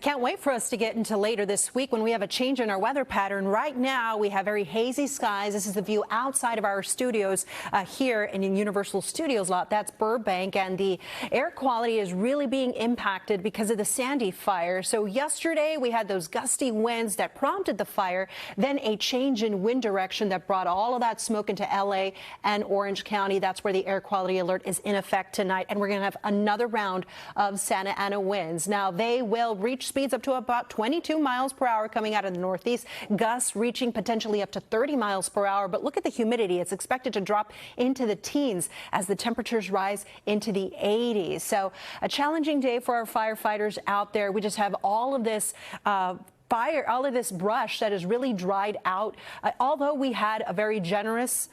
Can't wait for us to get into later this week when we have a change in our weather pattern. Right now, we have very hazy skies. This is the view outside of our studios here in Universal Studios lot. That's Burbank, and the air quality is really being impacted because of the Sandy fire. So yesterday, we had those gusty winds that prompted the fire, then a change in wind direction that brought all of that smoke into L.A. and Orange County. That's where the air quality alert is in effect tonight, and we're going to have another round of Santa Ana winds. Now, they will reach speeds up to about 22 miles per hour coming out of the northeast, gusts reaching potentially up to 30 miles per hour. But look at the humidity. It's expected to drop into the teens as the temperatures rise into the 80s. So a challenging day for our firefighters out there. We just have all of this fire, all of this brush that has really dried out. Although we had a very generous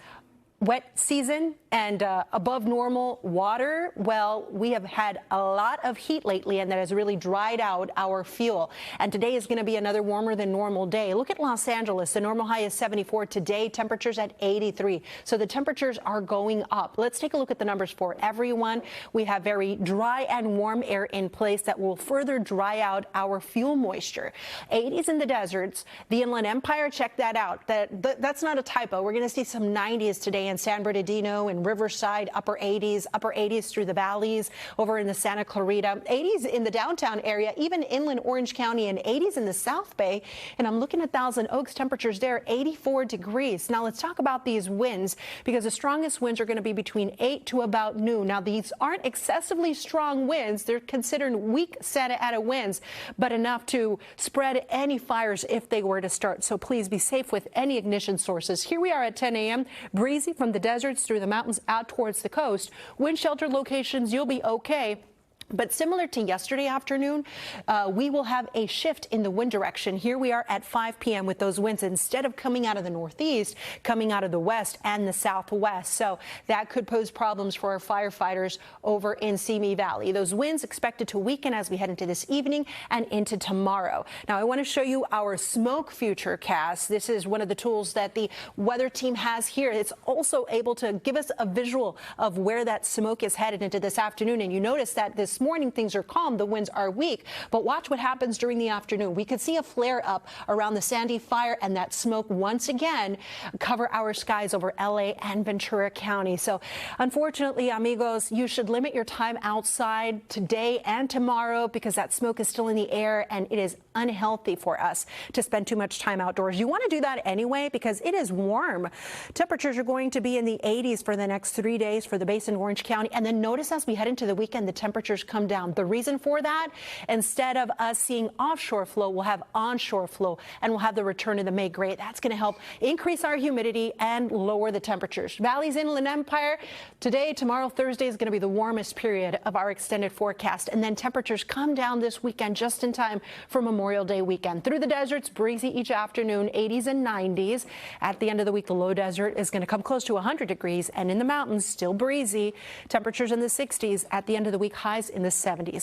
wet season and above normal water, well, we have had a lot of heat lately, and that has really dried out our fuel. And today is going to be another warmer than normal day. Look at Los Angeles. The normal high is 74 today, temperatures at 83. So the temperatures are going up. Let's take a look at the numbers for everyone. We have very dry and warm air in place that will further dry out our fuel moisture. 80s in the deserts, the Inland Empire, check that out. That's not a typo. We're going to see some 90s today in San Bernardino and Riverside, upper 80s through the valleys over in the Santa Clarita, 80s in the downtown area, even inland Orange County, and 80s in the South Bay. And I'm looking at Thousand Oaks, temperatures there 84 degrees. Now let's talk about these winds, because the strongest winds are going to be between 8 to about noon. Now these aren't excessively strong winds. They're considered weak Santa Ana winds, but enough to spread any fires if they were to start. So please be safe with any ignition sources. Here we are at 10 a.m. breezy from the deserts through the mountains out towards the coast. Wind shelter locations, you'll be okay. But similar to yesterday afternoon, we will have a shift in the wind direction. Here we are at 5 p.m. with those winds, instead of coming out of the northeast, coming out of the west and the southwest. So that could pose problems for our firefighters over in Simi Valley. Those winds expected to weaken as we head into this evening and into tomorrow. Now, I want to show you our smoke future cast. This is one of the tools that the weather team has here. It's also able to give us a visual of where that smoke is headed into this afternoon. And you notice that this morning things are calm, the winds are weak, but watch what happens during the afternoon. We could see a flare up around the Sandy fire, and that smoke once again cover our skies over LA and Ventura County. So unfortunately, amigos, you should limit your time outside today and tomorrow, because that smoke is still in the air and it is unhealthy for us to spend too much time outdoors. You want to do that anyway because it is warm. Temperatures are going to be in the 80s for the next 3 days for the Basin, Orange County, and then notice as we head into the weekend, the temperatures come down. The reason for that, instead of us seeing offshore flow, we'll have onshore flow, and we'll have the return of the May gray. That's going to help increase our humidity and lower the temperatures. Valleys, Inland Empire, today, tomorrow, Thursday is going to be the warmest period of our extended forecast, and then temperatures come down this weekend just in time for Memorial Day weekend. Through the deserts, breezy each afternoon, 80s and 90s. At the end of the week, the low desert is going to come close to 100 degrees, and in the mountains, still breezy. Temperatures in the 60s. At the end of the week, highs in the 70s.